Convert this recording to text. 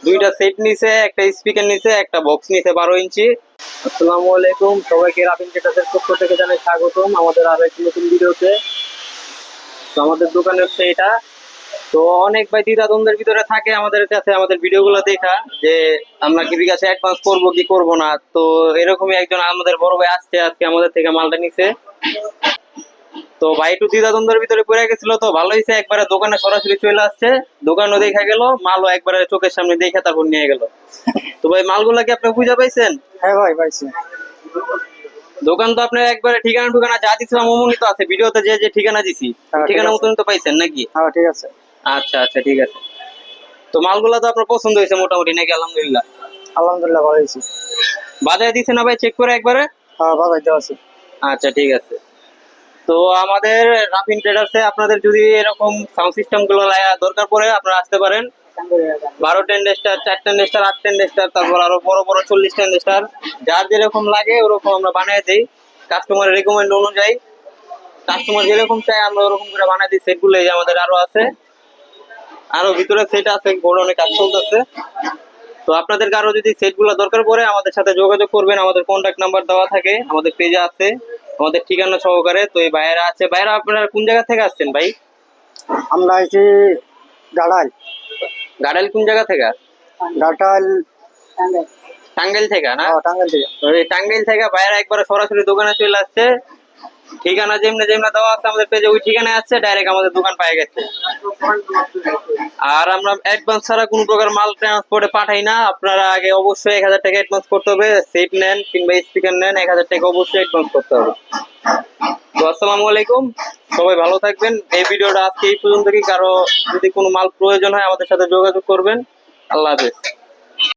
দুইটা সেট নিছে, একটা স্পিকার নিছে, একটা বক্স নিছে 12 ইঞ্চি। আসসালামু আলাইকুম, সবাইকে রাফিন ট্রেডার্সের পক্ষ থেকে জানাই স্বাগতম আমাদের আরো একটি নতুন ভিডিওতে। তো আমাদের দোকানে হচ্ছে এটা। তো অনেক ভাই দ্বিধাদ্বন্দ্বের ভিতরে থাকে আমাদের কাছে আমাদের ভিডিওগুলো দেখা, যে আমরা কি বিকাশে অ্যাডভান্স করবো কি করবো না। তো এরকমই একজন আমাদের বড় ভাই আসছে, আজকে আমাদের থেকে মালটা নিছে। তো ভাই একটু দ্বিধাদ্বন্দ্বের ভিতরে পড়ে গেছিল, তো ভালো হয়েছে একবারে দোকানে সরাসরি চলে আসছে। দোকানও দেখা গেল, মালও একবারে চোখের সামনে দেখে তারপর নিয়ে গেল। তো ভাই মালগুলা কি আপনি খুঁজে পাইছেন? হ্যাঁ ভাই পাইছি। দোকান তো আপনার একবারে ঠিকানা ঠিকানা যা দিছিলাম অমনই তো আছে, ভিডিওতে যে যে ঠিকানা দিছি হ্যাঁ, ঠিক ঠিকানা আছে। মতন তো পাইছেন নাকি? হ্যাঁ ঠিক আছে। আচ্ছা আচ্ছা, ঠিক আছে। তো মালগুলা তো আপনার পছন্দ হয়েছে মোটামুটি নাকি? আলহামদুলিল্লাহ। আলহামদুলিল্লাহ ভালো হয়েছি। বাজারে দিছে না ভাই চেক করে একবারে? হ্যাঁ বাজার দেওয়া আছে। আচ্ছা ঠিক আছে। তো আমাদের রাফিন ট্রেডার্সে আপনাদের যদি এরকম সাউন্ড সিস্টেম গুলো দরকার পড়ে আপনারা আসতে পারেন। 12 টেন্ডেস্টার, 4 টেন্ডেস্টার, 8 টেন্ডেস্টার, তারপর আরো বড় বড় 40 টেন্ডেস্টার, যার যেরকম লাগে ওরকম আমরা বানিয়ে দিই কাস্টমারের রিকমেন্ড অনুযায়ী। কাস্টমার যেরকম চাই আমরা ওরকম করে বানিয়ে দিই। সেটগুলো এই যে আমাদের আরো আছে, আরো ভিতরে সেট আছে, গোডাউনে কাজ চলতেছে। তো আপনাদের কারো যদি সেট গুলো দরকার পড়ে আমাদের সাথে যোগাযোগ করবেন, আমাদের কন্ট্যাক্ট নাম্বার দেওয়া থাকে, আমাদের পেজে আছে, আমাদের ঠিকানা সহকারে। তো এই ভাইয়েরা আছে। ভাইয়েরা আপনারা কোন জায়গা থেকে আসছেন ভাই? আমরা আইছি গাড়াল। গাড়াইল কোন জায়গা থেকে? গাটাল। টাঙ্গাইল থেকে না? টাঙ্গাইল থেকে। তো এই টাঙ্গাইল থেকে ভাইয়েরা একবারে সরাসরি দোকানে চলে আসছে। ঠিকানা যেমনি যেমনি দেওয়া আছে আমাদের পেজে, ওই ঠিকানায় আসছে, ডাইরেক্ট আমাদের দোকান পায়ে গেছে। আর আমরা অ্যাডভান্স ছাড়া কোনো প্রকার মাল ট্রান্সপোর্টে পাঠাই না। আপনারা আগে অবশ্যই 1000 টাকা অ্যাডভান্স করতে হবে। সেট নেন কিংবা স্পিকার নেন, 1000 টাকা অবশ্যই অ্যাডভান্স করতে হবে। তো আসসালামু আলাইকুম, সবাই ভালো থাকবেন। এই ভিডিওটা আজকে এই পর্যন্ত। কি কারো যদি কোনো মাল প্রয়োজন হয় আমাদের সাথে যোগাযোগ করবেন। আল্লাহ হাফেজ।